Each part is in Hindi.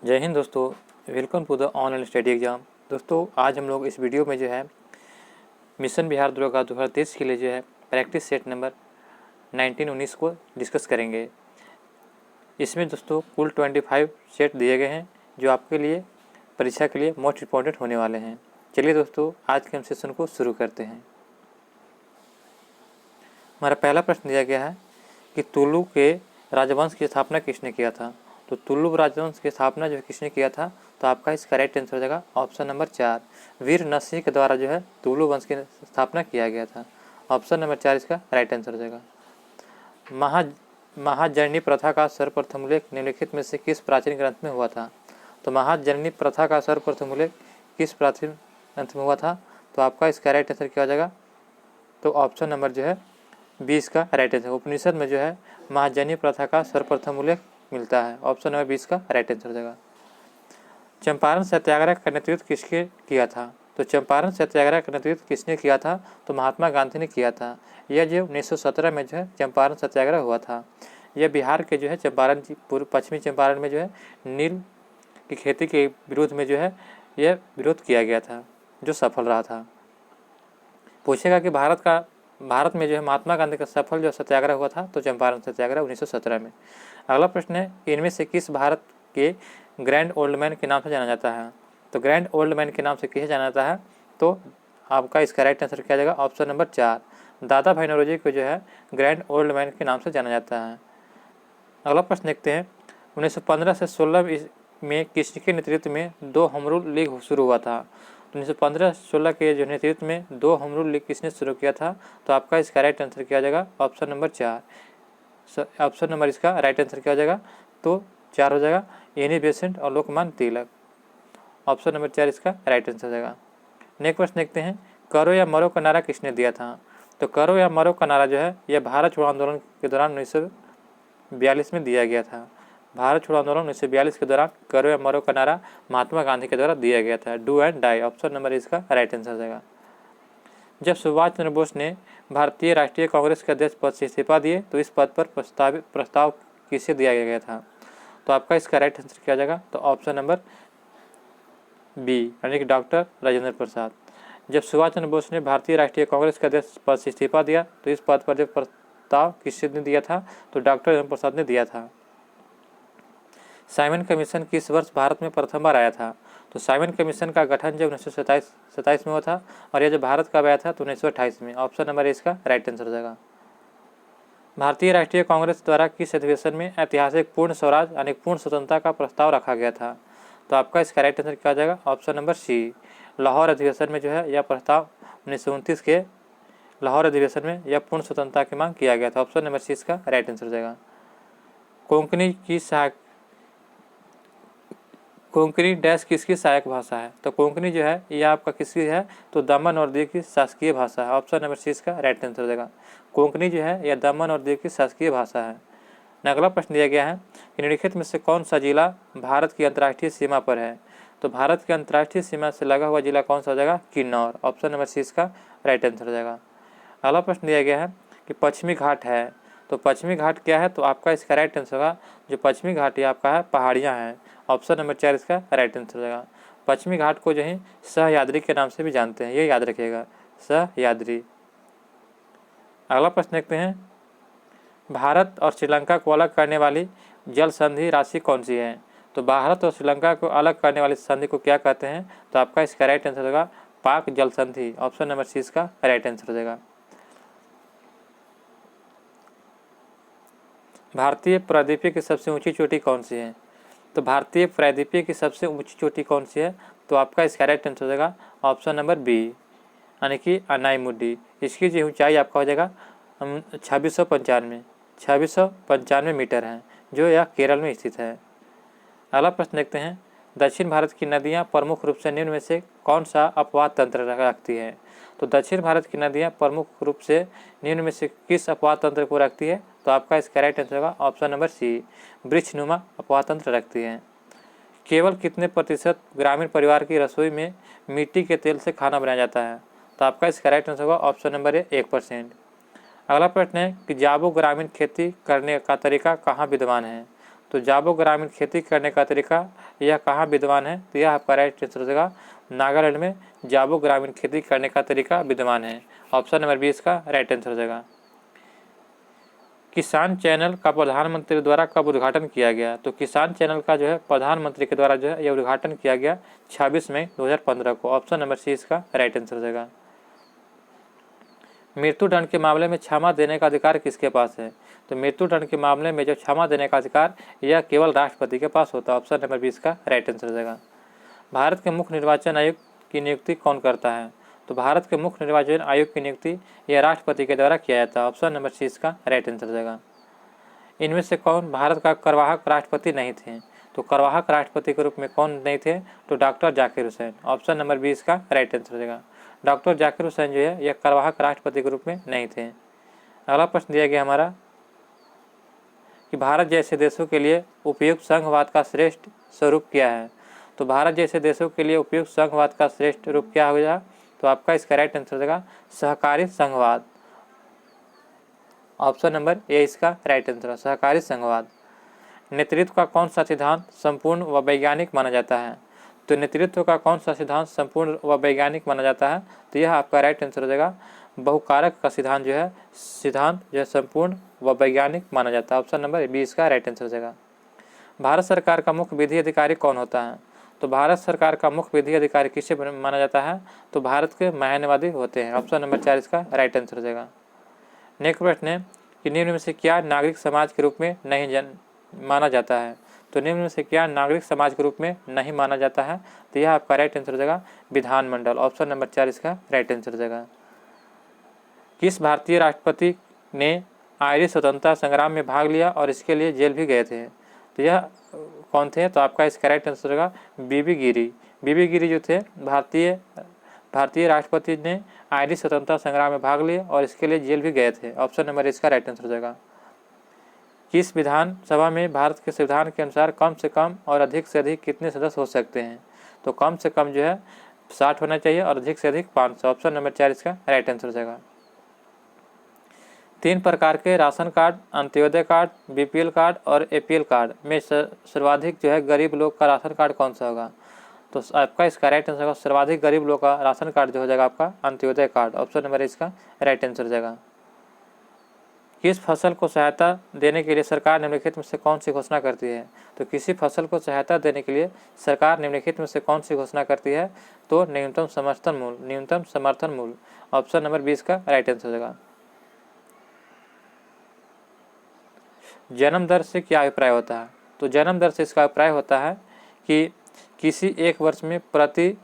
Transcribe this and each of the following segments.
जय हिंद दोस्तों, welcome to the online study exam. दोस्तों आज हम लोग इस वीडियो में जो है मिशन बिहार दरोगा 2023 के लिए जो है प्रैक्टिस सेट नंबर 19-19 को डिस्कस करेंगे। इसमें दोस्तों कुल 25 सेट दिए गए हैं जो आपके लिए परीक्षा के लिए मोस्ट इम्पॉर्टेंट होने वाले हैं। चलिए दोस्तों आज के हम सेशन को शुरू करते हैं। हमारा पहला प्रश्न दिया गया है कि तुलु के राजवंश की स्थापना किसने किया था। तो तुलु राजवंश की स्थापना जो है किसने किया था, तो आपका इसका राइट आंसर हो जाएगा ऑप्शन नंबर 4, वीर नरसिंह के द्वारा जो है तुलु वंश की स्थापना किया गया था। ऑप्शन नंबर 4 इसका राइट आंसर हो जाएगा। महाजननी प्रथा का सर्वप्रथम उल्लेख निम्नलिखित में से किस प्राचीन ग्रंथ में हुआ था। तो महाजननी प्रथा का सर्वप्रथम उल्लेख किस प्राचीन ग्रंथ में हुआ था, तो आपका इसका राइट आंसर क्या हो जाएगा, तो ऑप्शन नंबर जो है 20 का राइट आंसर। उपनिषद में जो है महाजनी प्रथा का सर्वप्रथम उल्लेख मिलता है। ऑप्शन नंबर 20 का राइट आंसर हो जाएगा। चंपारण सत्याग्रह का नेतृत्व किसके किया था। तो चंपारण सत्याग्रह का नेतृत्व किसने किया था, तो महात्मा गांधी ने किया था। यह जो 1917 में जो है चंपारण सत्याग्रह हुआ था। यह बिहार के जो है चंपारण पूर्व पश्चिमी चंपारण में जो है नील की खेती के विरोध में जो है यह विरोध किया गया था, जो सफल रहा था। पूछेगा कि भारत में जो है महात्मा गांधी का सफल जो सत्याग्रह हुआ था, तो चंपारण सत्याग्रह 1917 में। अगला प्रश्न है, इनमें से किस भारत के ग्रैंड ओल्ड मैन के नाम से जाना जाता है। तो ग्रैंड ओल्ड मैन के नाम से किसे जाना जाता है, तो आपका इसका राइट आंसर क्या जाएगा, ऑप्शन नंबर 4, दादा भाई नौरोजी को जो है ग्रैंड ओल्ड मैन के नाम से जाना जाता है। अगला प्रश्न देखते हैं, 1915 से 16 में किसके नेतृत्व में 2 होम रूल लीग शुरू हुआ था। 1915-16 के जो नेतृत्व में 2 होम रूल लीग किसने शुरू किया था, तो आपका इसका राइट आंसर क्या हो जाएगा, ऑप्शन नंबर 4। ऑप्शन नंबर इसका राइट आंसर क्या हो जाएगा, तो 4 हो जाएगा, एनी बेसेंट और लोकमान्य तिलक। ऑप्शन नंबर 4 इसका राइट आंसर हो जाएगा। नेक्स्ट प्रश्न देखते हैं, करो या मरो का नारा किसने दिया था। तो करो या मरो का नारा जो है यह भारत छोड़ो आंदोलन के दौरान 1942 में दिया गया था। भारत छोड़ो आंदोलन 1942 के दौरान करो या मरो का नारा महात्मा गांधी के द्वारा दिया गया था। Do and die, option number इसका राइट आंसर हो जाएगा। जब सुभाष चंद्र बोस ने भारतीय राष्ट्रीय कांग्रेस के अध्यक्ष पद से इस्तीफा दिए तो इस पद पर प्रस्ताव किसे दिया गया था, तो आपका इसका राइट आंसर क्या जाएगा, तो ऑप्शन नंबर बी यानी कि डॉक्टर राजेंद्र प्रसाद। जब सुभाष चंद्र बोस ने भारतीय राष्ट्रीय कांग्रेस के अध्यक्ष पद से इस्तीफा दिया तो इस पद पर जब प्रस्ताव किसने दिया था, तो डॉक्टर राजेंद्र प्रसाद ने दिया था। साइमन कमीशन किस वर्ष भारत में प्रथम बार आया था। तो साइमन कमीशन का गठन जब 1927 में हुआ था और यह जब भारत कब आया था, तो 1928 में। ऑप्शन नंबर इसका राइट आंसर हो जाएगा। भारतीय राष्ट्रीय कांग्रेस द्वारा किस अधिवेशन में ऐतिहासिक पूर्ण स्वराज यानी पूर्ण स्वतंत्रता का प्रस्ताव रखा गया था, तो आपका इसका राइट आंसर क्या हो जाएगा, ऑप्शन नंबर सी, लाहौर अधिवेशन में जो है यह प्रस्ताव 1929 के लाहौर अधिवेशन में यह पूर्ण स्वतंत्रता की मांग किया गया था। ऑप्शन नंबर सी इसका राइट आंसर हो जाएगा। कोंकणी डैश किसकी सहायक भाषा है। तो कोंकणी जो है यह आपका किसकी है, तो दमन और दीव की शासकीय भाषा है। ऑप्शन नंबर सी इसका राइट आंसर हो जाएगा। कोंकणी जो है यह दमन और दीव की शासकीय भाषा है। अगला प्रश्न दिया गया है कि निम्नलिखित में से कौन सा जिला भारत की अंतर्राष्ट्रीय सीमा पर है। तो भारत की अंतर्राष्ट्रीय सीमा से लगा हुआ जिला कौन सा हो जाएगा, किन्नौर। ऑप्शन नंबर सी इसका राइट आंसर हो जाएगा। अगला प्रश्न दिया गया है कि पश्चिमी घाट है, तो पश्चिमी घाट क्या है, तो आपका इसका राइट आंसर होगा जो पश्चिमी घाट ये आपका है पहाड़ियाँ हैं। ऑप्शन नंबर 4 इसका राइट आंसर हो जाएगा। पश्चिमी घाट को जो है सहयाद्री के नाम से भी जानते हैं, ये याद रखिएगा, सहयाद्री। अगला प्रश्न देखते हैं, भारत और श्रीलंका को अलग करने वाली जल संधि राशि कौन सी है। तो भारत और श्रीलंका को अलग करने वाली संधि को क्या कहते हैं, तो आपका इसका राइट आंसर होगा पाक जल संधि। ऑप्शन नंबर सी इसका राइट आंसर हो जाएगा। भारतीय प्रायद्वीपीय की सबसे ऊंची चोटी कौन सी है। तो भारतीय प्रायद्वीपीय की सबसे ऊंची चोटी कौन सी है, तो आपका इसका राइट आंसर हो जाएगा ऑप्शन नंबर बी यानी कि अनाईमुडी। इसकी जो ऊंचाई आपका हो जाएगा 2695 मीटर है, जो यह केरल में स्थित है। अगला प्रश्न देखते हैं, दक्षिण भारत की नदियां प्रमुख रूप से निम्न में से कौन सा अपवाद तंत्र रखती है। तो दक्षिण भारत की नदियां प्रमुख रूप से निम्न में से किस अपवाद तंत्र को रखती है, तो आपका इसका राइट आंसर होगा ऑप्शन नंबर सी, वृक्षनुमा अपवाद तंत्र रखती है। केवल कितने प्रतिशत ग्रामीण परिवार की रसोई में मिट्टी के तेल से खाना बनाया जाता है, तो आपका इसका राइट आंसर होगा ऑप्शन नंबर 1%। अगला प्रश्न है कि जाबू ग्रामीण खेती करने का तरीका कहाँ विद्यमान है। तो तो जाबो ग्रामीण खेती करने का तरीका यह कहाँ विद्यमान है? तो यह आपका राइट आंसर हो जाएगा नागालैंड में जाबो ग्रामीण खेती करने का तरीका विद्यमान है। ऑप्शन नंबर 20 का राइट आंसर हो जाएगा। किसान चैनल का प्रधानमंत्री द्वारा कब उद्घाटन किया गया? तो किसान चैनल का जो है प्रधानमंत्री के द्वारा जो है यह उद्घाटन किया गया 26 मई 2015 को। ऑप्शन नंबर सी इसका राइट आंसर हो जाएगा। मृत्युदंड के मामले में क्षमा देने का अधिकार किसके पास है? तो मृत्युदंड के मामले में जो क्षमा देने का अधिकार यह केवल राष्ट्रपति के पास होता है। ऑप्शन नंबर 20 का राइट आंसर हो जाएगा। भारत के मुख्य निर्वाचन आयुक्त की नियुक्ति कौन करता है? तो भारत के मुख्य निर्वाचन आयोग की नियुक्ति यह राष्ट्रपति के द्वारा किया जाता है। ऑप्शन नंबर सी इसका राइट आंसर हो जाएगा। इनमें से कौन भारत का कार्यवाहक राष्ट्रपति नहीं थे? तो कार्यवाहक राष्ट्रपति के रूप में कौन नहीं थे? तो doctor Zakir Hussain. Option number 20 का राइट आंसर हो जाएगा। डॉक्टर जाकिर हुसैन जो है यह कार्यवाहक राष्ट्रपति के रूप में नहीं थे। अगला प्रश्न दिया गया हमारा कि भारत जैसे देशों के लिए उपयुक्त संघवाद का श्रेष्ठ स्वरूप क्या है? तो भारत जैसे देशों के लिए उपयुक्त संघवाद का श्रेष्ठ रूप क्या होगा? तो आपका इसका राइट आंसर हो जाएगा सहकारी संघवाद। ऑप्शन नंबर ए इसका राइट आंसर है सहकारी संघवाद। नेतृत्व का कौन सा सिद्धांत संपूर्ण व वैज्ञानिक माना जाता है? तो नेतृत्व का कौन सा सिद्धांत संपूर्ण व वैज्ञानिक माना जाता है? तो यह आपका राइट आंसर हो जाएगा बहुकारक का सिद्धांत जो है संपूर्ण व वैज्ञानिक माना जाता है। ऑप्शन नंबर 20 का राइट आंसर हो जाएगा। भारत सरकार का मुख्य विधि अधिकारी कौन होता है? तो भारत सरकार का मुख्य विधि अधिकारी किसे माना जाता है? तो भारत के महान्यवादी होते हैं। ऑप्शन नंबर 4 इसका राइट आंसर हो जाएगा। नेक्स्ट प्रश्न है कि निम्न में से क्या नागरिक समाज के रूप में नहीं माना जाता है? तो निम्न में से क्या नागरिक समाज के रूप में नहीं माना जाता है? तो यह आपका राइट आंसर हो जाएगा विधानमंडल। ऑप्शन नंबर 4 इसका राइट आंसर हो जाएगा। किस भारतीय राष्ट्रपति ने आयरिश स्वतंत्रता संग्राम में भाग लिया और इसके लिए जेल भी गए थे? तो यह कौन थे? तो आपका इसका राइट आंसर होगा बीबी गिरी। बीबी गिरी जो थे भारतीय राष्ट्रपति ने आयरिश स्वतंत्रता संग्राम में भाग लिया और इसके लिए जेल भी गए थे। ऑप्शन नंबर इसका राइट आंसर हो जाएगा। किस विधानसभा में भारत के संविधान के अनुसार कम से कम और अधिक से अधिक कितने सदस्य हो सकते हैं? तो कम से कम जो है 60 होना चाहिए और अधिक से अधिक 500। ऑप्शन नंबर 4 इसका राइट आंसर हो जाएगा। 3 प्रकार के ration card Antyodaya card, BPL card और एपीएल कार्ड में सर्वाधिक जो है गरीब लोग का राशन कार्ड कौन सा होगा? तो आपका इसका राइट आंसर होगा सर्वाधिक गरीब लोग का राशन कार्ड जो हो जाएगा आपका अंत्योदय कार्ड। ऑप्शन नंबर इसका राइट आंसर हो जाएगा। किस फसल को सहायता देने के लिए सरकार निम्नलिखित में से कौन सी घोषणा करती है? तो किसी फसल को सहायता देने के लिए सरकार निम्नलिखित में से कौन सी घोषणा करती है? तो न्यूनतम समर्थन मूल्य। ऑप्शन नंबर 20 का राइट आंसर हो जाएगा। जन्म दर से क्या अभिप्राय होता है? तो जन्म दर से इसका अभिप्राय होता है कि किसी एक वर्ष में प्रति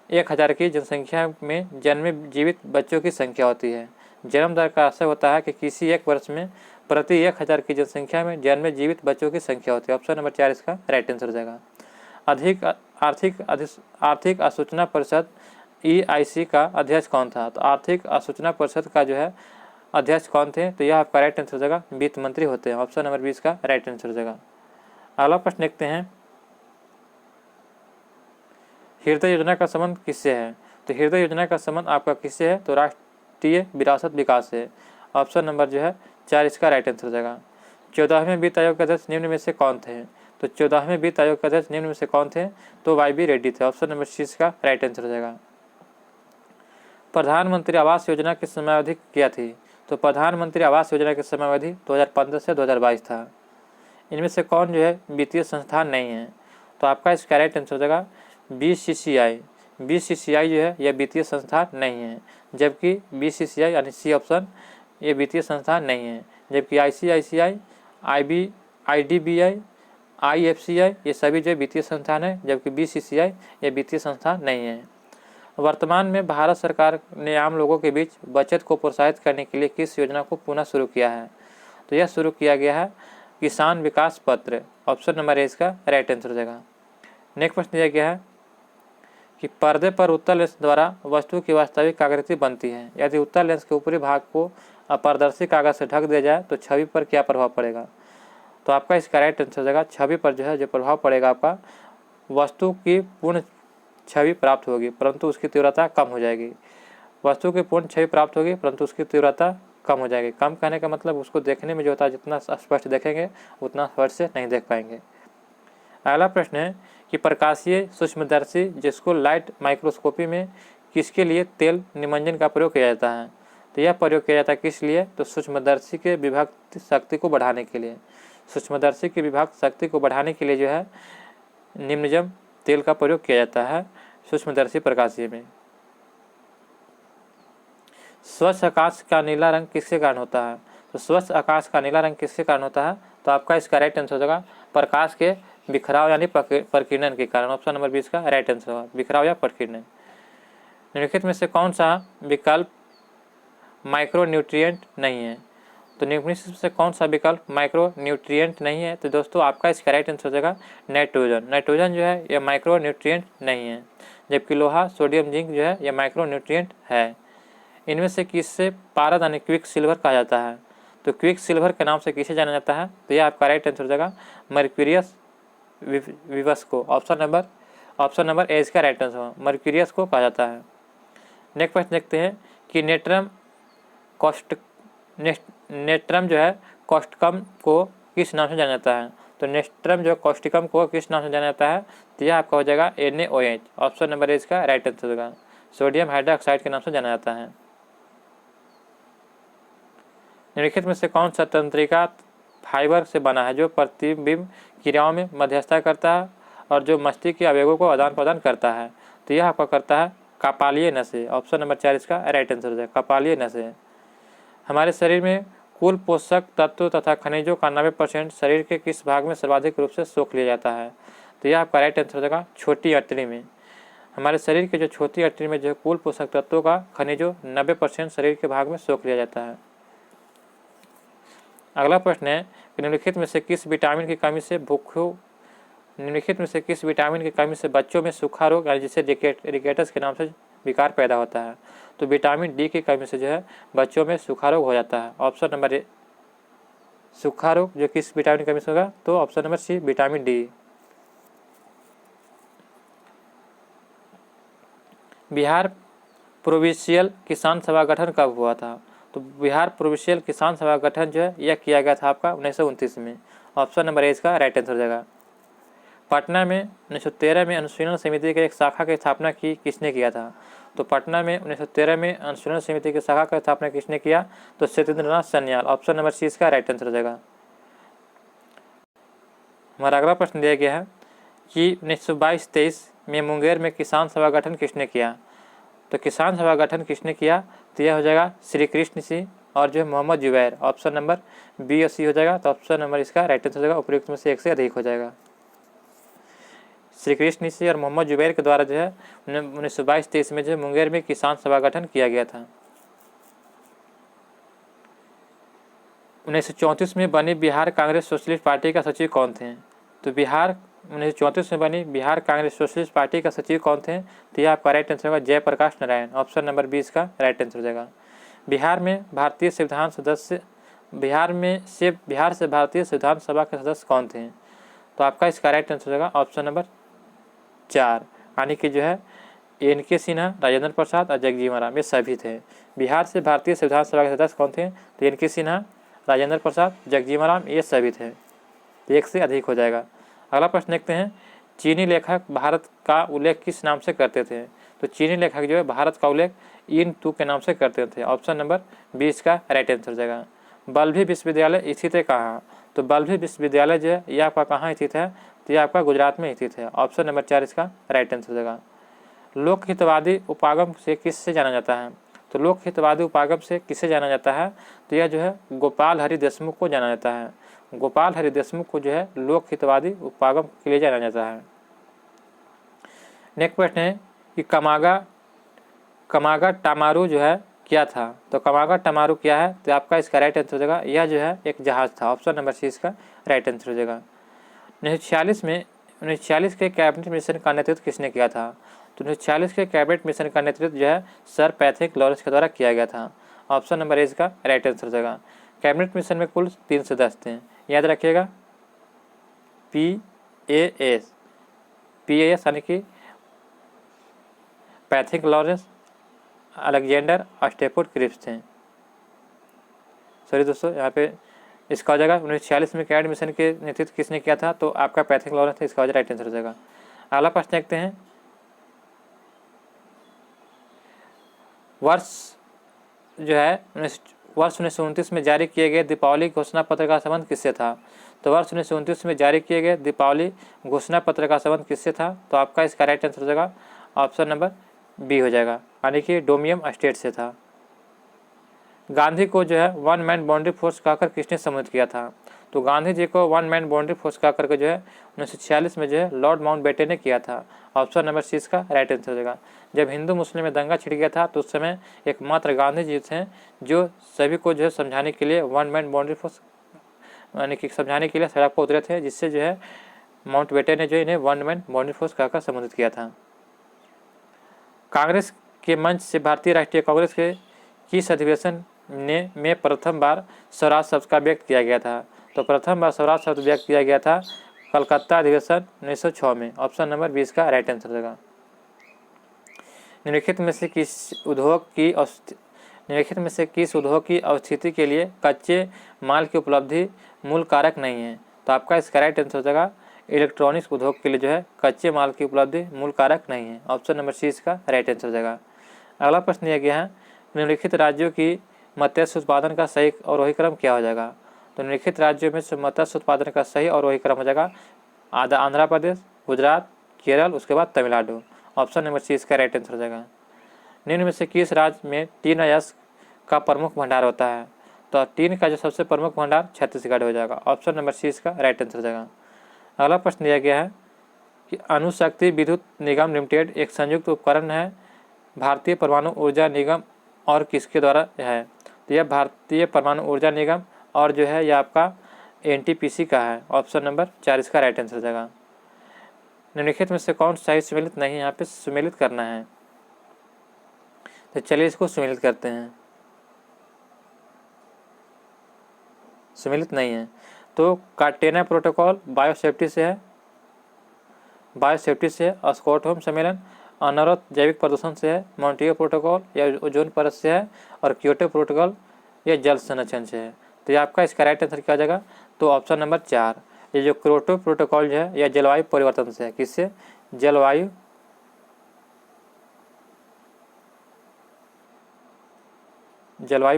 1000 की जनसंख्या में जन्मे जीवित बच्चों की संख्या होती है। जन्म दर का अर्थ होता है कि किसी एक वर्ष में प्रति 1000 की जनसंख्या में जन्मे जीवित बच्चों की संख्या होती है। ऑप्शन नंबर 4 इसका राइट आंसर हो जाएगा। आर्थिक आसूचना परिषद EIC का अध्यक्ष कौन था? तो आर्थिक आसूचना परिषद का जो है अध्यक्ष कौन थे? तो यह आपका राइट आंसर हो जाएगा वित्त मंत्री होते हैं। ऑप्शन नंबर 20 का राइट आंसर हो जाएगा। अगला प्रश्न देखते हैं हृदय योजना का संबंध किससे है? तो हृदय योजना का संबंध आपका किससे है? तो राष्ट्रीय विरासत विकास से। ऑप्शन नंबर जो है 4 इसका राइट आंसर हो जाएगा। 14वें वित्त आयोग के अध्यक्ष निम्न में से कौन थे? तो 14वें वित्त आयोग के अध्यक्ष निम्न में से कौन थे? तो YB रेड्डी थे। ऑप्शन नंबर 6 का राइट आंसर हो जाएगा। प्रधानमंत्री आवास योजना की समयावधि क्या थी? तो प्रधानमंत्री आवास योजना की समयावधि 2015 से 2022 था। इनमें से कौन जो है वित्तीय संस्थान नहीं है? तो आपका इसका राइट आंसर हो जाएगा BCCI। BCCI जो है यह वित्तीय संस्थान नहीं है, जबकि BCCI यानी सी ऑप्शन ये वित्तीय संस्थान नहीं है, जबकि ICICI, IDBI, IFCI ये सभी जो वित्तीय संस्थान है, जबकि BCCI ये वित्तीय संस्थान नहीं है। वर्तमान में भारत सरकार ने आम लोगों के बीच बचत को प्रोत्साहित करने के लिए किस योजना को पुनः शुरू किया है? तो यह शुरू किया गया है किसान विकास पत्र। ऑप्शन नंबर ए इसका राइट आंसर हो जाएगा। नेक्स्ट प्रश्न दिया गया है कि पर्दे पर उत्तल लेंस द्वारा वस्तु की वास्तविक आकृति बनती है। यदि उत्तल लेंस के ऊपरी भाग को अपारदर्शी कागज से ढक दिया जाए तो छवि पर क्या प्रभाव पड़ेगा? तो आपका इसका राइट आंसर हो जाएगा छवि पर जो है जो प्रभाव पड़ेगा आपका वस्तु की पूर्ण छवि प्राप्त होगी परंतु उसकी तीव्रता कम हो जाएगी। वस्तु की पूर्ण छवि प्राप्त होगी परंतु उसकी तीव्रता कम हो जाएगी। कम कहने का मतलब उसको देखने में जो होता है जितना स्पष्ट देखेंगे उतना स्पष्ट से नहीं देख पाएंगे। अगला प्रश्न है कि प्रकाशीय सूक्ष्मदर्शी जिसको लाइट माइक्रोस्कोपी में किसके लिए तेल निमज्जन का प्रयोग किया जाता है? तो यह प्रयोग किया जाता है किस लिए? तो सूक्ष्मदर्शी के विभक्त शक्ति को बढ़ाने के लिए। सूक्ष्मदर्शी की विभक्त शक्ति को बढ़ाने के लिए जो है निम्नजम तेल का प्रयोग किया जाता है सूक्ष्मदर्शी प्रकाशीय में। स्वच्छ आकाश का नीला रंग किसके कारण होता है? तो स्वच्छ आकाश का नीला रंग किसके कारण होता है? तो आपका इसका राइट आंसर हो जाएगा प्रकाश के बिखराव यानी प्रकीर्णन के कारण। ऑप्शन नंबर 20 का राइट आंसर होगा बिखराव या प्रकीर्णन। निम्नलिखित में से कौन सा विकल्प माइक्रोन्यूट्रिएंट नहीं है? तो निम्नलिखित में से कौन सा विकल्प माइक्रोन्यूट्रिएंट नहीं है? तो दोस्तों आपका इसका राइट आंसर हो जाएगा नाइट्रोजन। नाइट्रोजन जो है यह माइक्रोन्यूट्रिएंट नहीं है, जबकि लोहा, सोडियम, जिंक जो है यह माइक्रोन्यूट्रिएंट है। इनमें से किससे पारद यानी क्विक सिल्वर कहा जाता है? तो क्विक सिल्वर के नाम से किसे जाना जाता है? तो यह आपका राइट आंसर हो जाएगा मर्क्यूरियस विवस को। ऑप्शन नंबर ए इसका राइट आंसर होगा मर्क्यूरियस को कहा जाता है। नेक्स्ट प्रश्न देखते हैं कि नेट्रम जो है कॉस्टिकम को किस नाम से जाना जाता है? तो नेट्रम जो कॉस्टिकम को किस नाम से जाना जाता है? तो यह आपका हो जाएगा NaOH। ऑप्शन नंबर ए इसका राइट आंसर होगा सोडियम हाइड्रोक्साइड के नाम से जाना जाता है। निम्नलिखित में से कौन सा तंत्रिका फाइबर से बना है जो प्रतिबिंब क्रियाओं में मध्यस्थता करता है और जो मस्तिष्क के आवेगों को आदान प्रदान करता है? तो यह आपका करता है कपालीय नसें। ऑप्शन नंबर 4 इसका राइट आंसर हो जाएगा कपालीय नसें। हमारे शरीर में कुल पोषक तत्व तथा खनिजों का 90% शरीर के किस भाग में सर्वाधिक रूप से सोख लिया जाता है? तो यह आपका राइट आंसर हो जाएगा छोटी अतरी में। हमारे शरीर के जो छोटी अतरी में जो कुल पोषक तत्वों का खनिजों 90% शरीर के भाग में सोख लिया जाता है। अगला प्रश्न है कि निम्नलिखित में से किस विटामिन की कमी से बच्चों में सूखा रोग यानी जिसे रिकेटस के नाम से विकार पैदा होता है? तो विटामिन डी की कमी से जो है बच्चों में सूखा रोग हो जाता है। ऑप्शन नंबर ए सूखा रोग जो किस विटामिन की कमी से होगा? तो option number C vitamin D. Bihar provincial Kisan Sabha गठन कब हुआ था? तो बिहार प्रोविंशियल किसान सभा गठन जो है यह किया गया था आपका 1929 में। ऑप्शन नंबर ए इसका राइट आंसर हो जाएगा। पटना में 1913 में अनुशीलन समिति के एक शाखा की स्थापना किसने किया था? तो पटना में 1913 में अनुशीलन समिति की शाखा की स्थापना किसने किया? तो Satyendranath Sanyal. Option number C इसका राइट आंसर हो जाएगा। हमारा अगला प्रश्न दिया गया है कि 1922-23 में मुंगेर में किसान सभा गठन किसने किया? तो किसान सभा गठन किसने किया? तो यह हो जाएगा श्री कृष्ण सिंह और जो है Mohammed Zubair. Option number B और सी हो जाएगा। तो ऑप्शन नंबर इसका राइट आंसर हो जाएगा उपयुक्त में से एक से अधिक हो जाएगा। श्री कृष्ण सिंह और मोहम्मद जुबैर के द्वारा जो है 1922-23 में जो मुंगेर में किसान सभा गठन किया गया था। 1934 में बनी बिहार कांग्रेस सोशलिस्ट पार्टी का सचिव कौन थे? तो 1934 में बनी बिहार कांग्रेस सोशलिस्ट पार्टी का सचिव कौन थे? तो यह आपका राइट आंसर होगा जयप्रकाश नारायण। ऑप्शन नंबर 20 का राइट आंसर हो जाएगा। बिहार से भारतीय संविधान सभा के सदस्य कौन थे? तो आपका इसका राइट आंसर हो जाएगा ऑप्शन नंबर 4 यानी कि जो है NK सिन्हा, राजेंद्र प्रसाद और जगजीवन राम ये सभी थे। बिहार से भारतीय संविधान सभा के सदस्य कौन थे? तो NK सिन्हा, राजेंद्र प्रसाद, जगजीवन राम ये सभी थे। एक से अधिक हो जाएगा। अगला प्रश्न देखते हैं चीनी लेखक भारत का उल्लेख किस नाम से करते थे? तो चीनी लेखक जो है भारत का उल्लेख इन तू के नाम से करते थे। ऑप्शन नंबर 20 का राइट आंसर हो जाएगा। बल्लभी विश्वविद्यालय स्थित है कहाँ? तो बल्लभी विश्वविद्यालय जो है यह आपका कहाँ स्थित है? तो यह आपका गुजरात में स्थित है। ऑप्शन नंबर 4 इसका राइट आंसर हो जाएगा। लोकहितवादी उपागम से किससे जाना जाता है? तो लोकहितवादी उपागम से किसे जाना जाता है? तो यह जो है गोपाल हरि देशमुख को जाना जाता है। गोपाल हरि देशमुख को जो है लोकहितवादी उपागम के लिए जाना जाता है। नेक्स्ट प्रश्न है कि कमागा टामारू जो है क्या था? तो कमागा टामारू क्या है? तो आपका इसका राइट आंसर हो जाएगा यह जो है एक जहाज था। ऑप्शन नंबर सी इसका राइट आंसर हो जाएगा। 1946 के कैबिनेट मिशन का नेतृत्व किसने किया था? तो 1946 के कैबिनेट मिशन का नेतृत्व जो है सर पैट्रिक लॉरेंस के द्वारा किया गया था। ऑप्शन नंबर ए इसका राइट आंसर हो जाएगा। कैबिनेट मिशन में कुल 3 सदस्य थे, याद रखिएगा PAS यानी कि पैट्रिक लॉरेंस, अलेक्जेंडर और स्टेफोर्ड क्रिप्स थे। सॉरी दोस्तों, यहाँ पे इसका हो जाएगा 1946 में कैड मिशन के नेतृत्व किसने किया था, तो आपका पैथिक लॉरेंस था, इसका हो जाएगा राइट आंसर हो जाएगा। अगला प्रश्न देखते हैं, वर्ष 1929 में जारी किए गए दीपावली घोषणा पत्र का संबंध किससे था, तो वर्ष 1929 में जारी किए गए दीपावली घोषणा पत्र का संबंध किससे था, तो आपका इसका राइट आंसर हो जाएगा ऑप्शन नंबर बी हो जाएगा, यानी कि डोमियम स्टेट से था। गांधी को जो है वन मैन बाउंड्री फोर्स कहकर किसने संबोधित किया था, तो गांधी जी को वन मैन बाउंड्री फोर्स कहकर के जो है 1946 में जो है लॉर्ड माउंटबेटन ने किया था। ऑप्शन नंबर सी इसका राइट आंसर हो जाएगा। जब हिंदू मुस्लिम में दंगा छिड़ गया था तो उस समय एकमात्र गांधी जी थे जो सभी को जो है समझाने के लिए वन मैन बाउंड्री फोर्स यानी कि समझाने के लिए सड़क पर उतरे थे, जिससे जो है माउंटबेटन ने जो इन्हें वन मैन बाउंड्री फोर्स कहकर संबोधित किया था। कांग्रेस के मंच से भारतीय राष्ट्रीय कांग्रेस के किस अधिवेशन में प्रथम बार स्वराज शब्द का व्यक्त किया गया था, तो प्रथम बार स्वराज शब्द व्यक्त किया गया था कलकत्ता अधिवेशन 1906 में। ऑप्शन नंबर 20 का राइट आंसर होगा। निम्नलिखित में से किस उद्योग की अवस्थिति के लिए कच्चे माल की उपलब्धि मूल कारक नहीं है, तो आपका इसका राइट आंसर हो जाएगा इलेक्ट्रॉनिक्स उद्योग के लिए जो है कच्चे माल की उपलब्धि मूल कारक नहीं है। ऑप्शन नंबर सी इसका राइट आंसर हो जाएगा। अगला प्रश्न दिया गया है, निम्नलिखित राज्यों की मत्स्य उत्पादन का सही अवरोही क्रम क्या हो जाएगा, तो निम्नलिखित राज्यों में से मत्स्य उत्पादन का सही अवरोही क्रम हो जाएगा आंध्र प्रदेश, गुजरात, केरल, उसके बाद तमिलनाडु। ऑप्शन नंबर सी इसका राइट आंसर हो जाएगा। निम्न में से किस राज्य में टीन अयस्क का प्रमुख भंडार होता है, तो टीन का जो सबसे प्रमुख भंडार छत्तीसगढ़ हो जाएगा। ऑप्शन नंबर सी इसका राइट आंसर हो जाएगा। अगला प्रश्न दिया गया है कि अणुशक्ति विद्युत निगम लिमिटेड एक संयुक्त उपकरण है भारतीय परमाणु ऊर्जा निगम और किसके द्वारा है, तो यह भारतीय परमाणु ऊर्जा निगम और जो है यह आपका एनटीपीसी का है। ऑप्शन नंबर 4 इसका राइट आंसर हो जाएगा। निम्नलिखित में से कौन सा ही सुमेलित नहीं है, यहाँ पे सुमेलित करना है, तो चलिए इसको सुमेलित करते हैं। सुमेलित नहीं है तो काटेना प्रोटोकॉल बायोसेफ्टी से है, स्टॉकहोम सम्मेलन अनवरत जैविक प्रदूषण से है, मॉन्ट्रियल प्रोटोकॉल या ओजोन परत से है, और क्योटो प्रोटोकॉल या जल संरक्षण से है। तो ये आपका इसका राइट आंसर क्या हो जाएगा, तो ऑप्शन नंबर 4 ये जो क्योटो प्रोटोकॉल जो है यह जलवायु परिवर्तन से है। किससे, जलवायु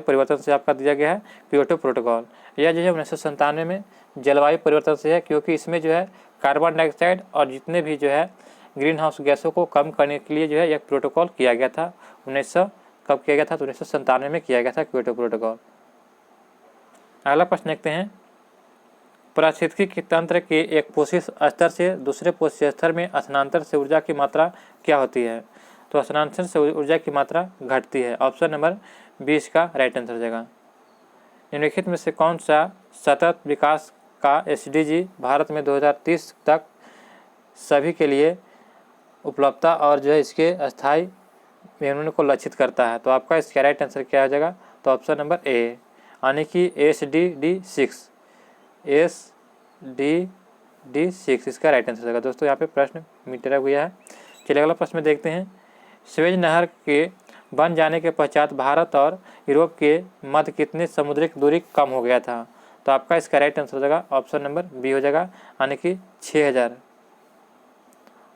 परिवर्तन से आपका दिया गया है क्योटो प्रोटोकॉल। यह जो है 1997 में जलवायु परिवर्तन से है, क्योंकि इसमें जो है कार्बन डाइऑक्साइड और जितने भी जो है ग्रीन हाउस गैसों को कम करने के लिए जो है यह प्रोटोकॉल किया गया था। 1900 कब किया गया था, तो 1997 में किया गया था क्योटो प्रोटोकॉल। अगला प्रश्न देखते हैं, पारिस्थितिकी तंत्र के एक पोषी स्तर से दूसरे पोषी स्तर में स्थानांतरण से ऊर्जा की मात्रा क्या होती है, तो स्थानांतरण से ऊर्जा की मात्रा घटती है। ऑप्शन नंबर 20 का राइट आंसर हो जाएगा। निम्नलिखित में से कौन सा सतत विकास का SDG भारत में 2030 तक सभी के लिए उपलब्धता और जो है इसके स्थायी विनियमन को लक्षित करता है, तो आपका इसका राइट आंसर क्या हो जाएगा, तो ऑप्शन नंबर ए यानी कि SDD6 इसका राइट आंसर हो जाएगा। दोस्तों यहाँ पे प्रश्न मिटा गया है। चलिए अगला प्रश्न में देखते हैं, स्वेज नहर के बन जाने के पश्चात भारत और यूरोप के मध्य कितनी समुद्री दूरी कम हो गया था, तो आपका इसका राइट आंसर हो जाएगा ऑप्शन नंबर बी हो जाएगा, यानी कि 6000।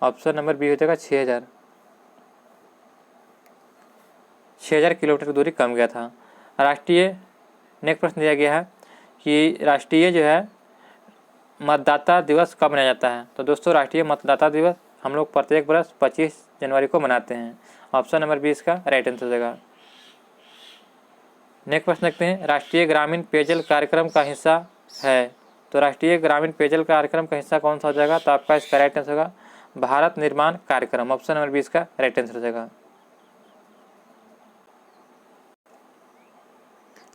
ऑप्शन नंबर बी हो जाएगा 6000 किलोमीटर दूरी कम गया था। राष्ट्रीय नेक्स्ट प्रश्न दिया गया है कि राष्ट्रीय जो है मतदाता दिवस कब मनाया जाता है, तो दोस्तों राष्ट्रीय मतदाता दिवस हम लोग प्रत्येक वर्ष 25 जनवरी को मनाते हैं। ऑप्शन नंबर 20 का राइट आंसर हो जाएगा। नेक्स्ट प्रश्न देखते हैं, राष्ट्रीय ग्रामीण पेयजल कार्यक्रम का हिस्सा है, तो राष्ट्रीय ग्रामीण पेयजल कार्यक्रम का हिस्सा कौन सा हो जाएगा, तो आपका इसका राइट आंसर होगा भारत निर्माण कार्यक्रम। ऑप्शन नंबर 20 का राइट आंसर हो जाएगा।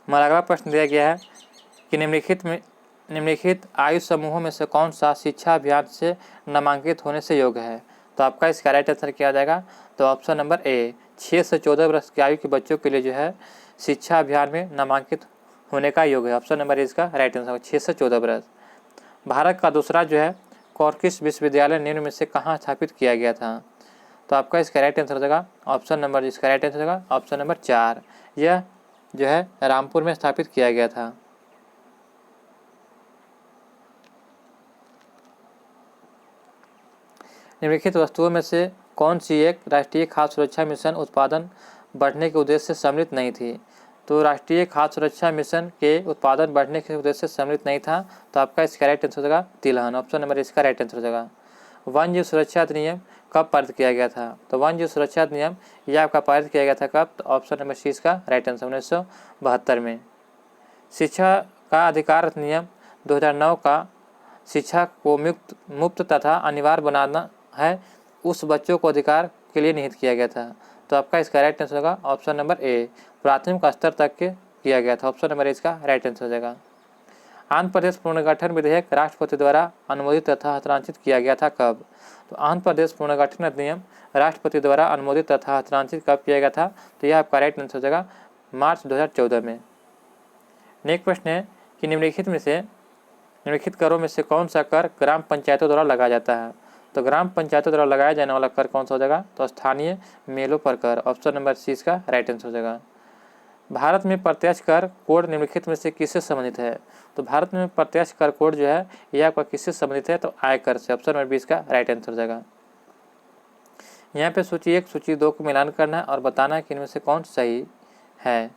हमारा अगला प्रश्न दिया गया है कि निम्नलिखित आयु समूहों में से कौन सा शिक्षा अभियान से नामांकित होने से योग्य है, तो आपका इसका राइट आंसर क्या आ जाएगा, तो ऑप्शन नंबर ए 6 से 14 वर्ष की आयु के बच्चों के लिए जो है शिक्षा अभियान में नामांकित होने का योग है। ऑप्शन नंबर इसका राइट आंसर 6 से 14 वर्ष। भारत का दूसरा जो है कॉर्किस विश्वविद्यालय निम्न में से कहाँ स्थापित किया गया था, तो आपका इसका राइट आंसर हो जाएगा ऑप्शन नंबर इसका राइट आंसर होगा ऑप्शन नंबर 4, यह जो है रामपुर में स्थापित किया गया था। निम्नलिखित वस्तुओं में से कौन सी एक राष्ट्रीय खाद्य सुरक्षा मिशन उत्पादन बढ़ने के उद्देश्य से सम्मिलित नहीं थी? तो राष्ट्रीय खाद्य सुरक्षा मिशन के उत्पादन बढ़ने के उद्देश्य से सम्मिलित नहीं था, तो आपका इसका राइट आंसर हो जाएगा तिलहन। ऑप्शन नंबर इसका राइट आंसर हो जाएगा। वन्य जीव सुरक्षा अधिनियम कब पारित किया गया था? तो वन्य जीव सुरक्षा अधिनियम यह आपका पारित किया गया था कब? तो ऑप्शन नंबर सी इसका राइट आंसर 1972 में। शिक्षा का अधिकार अधिनियम 2009 का शिक्षा को मुफ्त तथा अनिवार्य बनाना है उस बच्चों को अधिकार के लिए निहित किया गया था, तो आपका इसका राइट आंसर होगा ऑप्शन नंबर ए, प्राथमिक स्तर तक के किया गया था। ऑप्शन नंबर इसका राइट आंसर हो जाएगा। आंध्र प्रदेश पुनर्गठन विधेयक राष्ट्रपति द्वारा अनुमोदित तथा हस्तांतरित किया गया था कब? तो आंध्र प्रदेश पुनर्गठन अधिनियम राष्ट्रपति द्वारा अनुमोदित तथा हस्तांतरित कब किया गया था? तो यह आपका राइट आंसर हो जाएगा मार्च 2014 में। नेक्स्ट प्रश्न है कि निम्नलिखित करों में से कौन सा कर ग्राम पंचायतों द्वारा लगाया जाता है? तो ग्राम पंचायतों द्वारा लगाया जाने वाला कर कौन सा हो जाएगा? तो स्थानीय मेलों पर कर। ऑप्शन नंबर सी इसका राइट आंसर हो जाएगा। भारत में प्रत्यक्ष कर कोड निम्नलिखित में से किससे संबंधित है? तो भारत में प्रत्यक्ष कर कोड जो है यह आपका किससे संबंधित है? तो आयकर से। ऑप्शन नंबर बी इसका राइट आंसर हो जाएगा। यहाँ पे सूची 1 सूची 2 को मिलान करना है और बताना है कि इनमें से कौन सही है।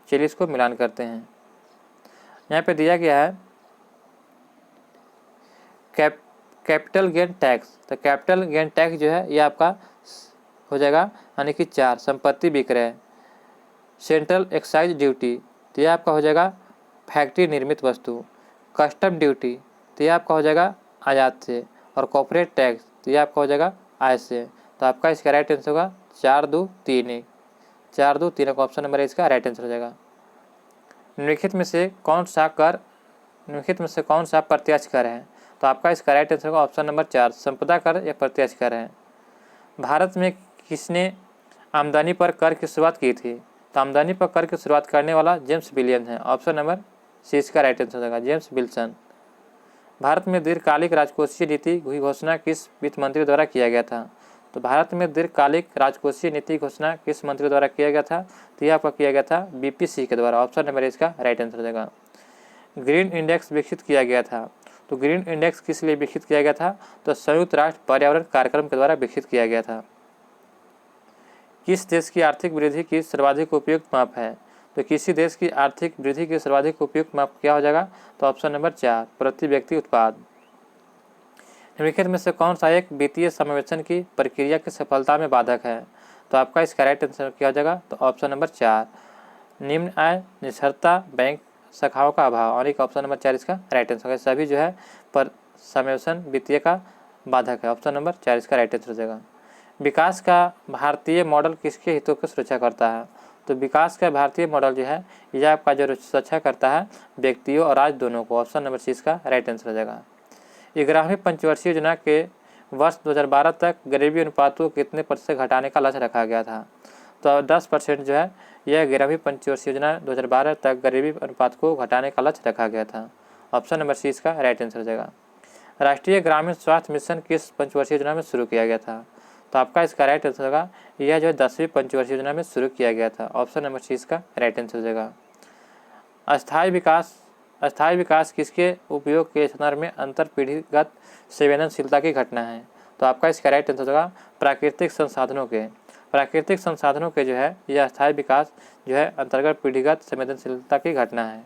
चलिए इसको मिलान करते हैं। यहाँ पे दिया गया है कैपिटल गेन टैक्स। तो कैपिटल गेन टैक्स जो है ये आपका हो जाएगा यानी कि 4 संपत्ति विक्रय। सेंट्रल एक्साइज ड्यूटी तो यह आपका हो जाएगा फैक्ट्री निर्मित वस्तु। कस्टम ड्यूटी तो यह आपका हो जाएगा आयात से। और कॉर्पोरेट टैक्स तो यह आपका हो जाएगा आय से। तो आपका इसका राइट आंसर होगा 4 2 3 1। 4 2 3 1 ऑप्शन नंबर इसका राइट आंसर हो जाएगा। निम्नलिखित में से कौन सा प्रत्यक्ष कर है? तो आपका इसका राइट आंसर होगा ऑप्शन नंबर 4 संपदा कर या प्रत्यक्ष कर है। भारत में किसने आमदनी पर कर की शुरुआत की थी? तो आमदनी पर कर की शुरुआत करने वाला जेम्स विलियम है। ऑप्शन नंबर सी इसका राइट आंसर होगा जेम्स विल्सन। भारत में दीर्घकालिक राजकोषीय नीति की घोषणा किस वित्त मंत्री द्वारा किया गया था? तो भारत में दीर्घकालिक राजकोषीय नीति घोषणा किस मंत्री द्वारा किया गया था? तो यह आपका किया गया था बीपीसी के द्वारा। ऑप्शन नंबर इसका राइट आंसर हो जाएगा। ग्रीन इंडेक्स विकसित किया गया था। तो ग्रीन इंडेक्स किस लिए विकसित किया गया था? तो संयुक्त राष्ट्र पर्यावरण कार्यक्रम के द्वारा विकसित किया गया था। किस देश की आर्थिक वृद्धि की सर्वाधिक उपयुक्त माप है? तो किसी देश की आर्थिक वृद्धि की सर्वाधिक उपयुक्त माप क्या हो जाएगा? तो ऑप्शन नंबर 4 प्रति व्यक्ति उत्पाद। निम्नलिखित में से कौन सा एक वित्तीय समावेशन की प्रक्रिया की सफलता में बाधक है? तो आपका इसका राइट आंसर क्या हो जाएगा? तो ऑप्शन नंबर 4 निम्न आय निश्चितता बैंक शाखाओं का अभाव। और एक ऑप्शन नंबर 4 इसका राइट आंसर होगा। सभी जो है पर समावेशन वित्तीय का बाधक है। ऑप्शन नंबर 4 इसका राइट आंसर हो जाएगा। विकास का भारतीय मॉडल किसके हितों की सुरक्षा करता है? तो विकास का भारतीय मॉडल जो है यह आपका जो सुरक्षा करता है व्यक्तियों और राज्य दोनों को। ऑप्शन नंबर सी इसका राइट आंसर हो जाएगा। 11वीं पंचवर्षीय योजना के वर्ष 2012 तक गरीबी अनुपात को कितने प्रतिशत घटाने का लक्ष्य रखा गया था? तो 10% जो है यह 11वीं पंचवर्षीय योजना 2012 तक गरीबी अनुपात को घटाने का लक्ष्य रखा गया था। ऑप्शन नंबर सी इसका राइट आंसर हो जाएगा। राष्ट्रीय ग्रामीण स्वास्थ्य मिशन किस पंचवर्षीय योजना में शुरू किया गया था? तो आपका इसका राइट आंसर होगा यह जो है 10वीं पंचवर्षीय योजना में शुरू किया गया था। ऑप्शन नंबर सी इसका राइट आंसर हो जाएगा। अस्थायी विकास किसके उपयोग के संदर्भ में अंतर पीढ़ीगत संवेदनशीलता की घटना है? तो आपका इसका राइट आंसर होगा प्राकृतिक संसाधनों के जो है यह अस्थायी विकास जो है अंतर्गत पीढ़ीगत संवेदनशीलता की घटना है।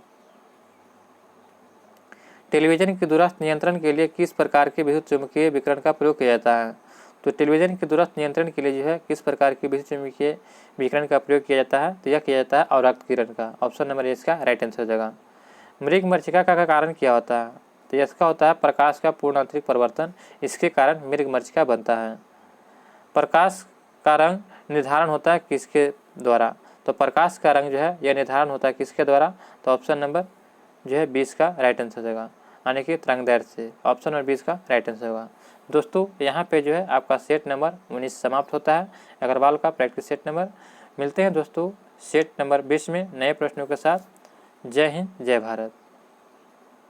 टेलीविजन के दूरस्थ नियंत्रण के लिए किस प्रकार के विद्युत चुम्बकीय विकिरण का प्रयोग किया जाता है? तो टेलीविजन के दूरस्थ नियंत्रण के लिए जो है किस प्रकार के विद्युत चुम्बकीय विकिरण का प्रयोग किया जाता है? तो यह किया जाता है अवरक्त किरण का। ऑप्शन नंबर ए इसका राइट आंसर हो जाएगा। मृग मरीचिका का कारण क्या होता है? तो इसका होता है प्रकाश का पूर्ण आंतरिक परिवर्तन, इसके कारण मृग मरीचिका बनता है। प्रकाश का रंग निर्धारण होता है किसके द्वारा? तो प्रकाश का रंग जो है यह निर्धारण होता है किसके द्वारा? तो ऑप्शन नंबर जो है 20 का राइट आंसर हो जाएगा यानी कि तरंगदैर्घ्य से। ऑप्शन नंबर 20 का राइट आंसर होगा। दोस्तों यहाँ पे जो है आपका सेट नंबर 19 समाप्त होता है, अग्रवाल का प्रैक्टिस सेट नंबर। मिलते हैं दोस्तों सेट नंबर 20 में नए प्रश्नों के साथ। जय हिंद जय भारत।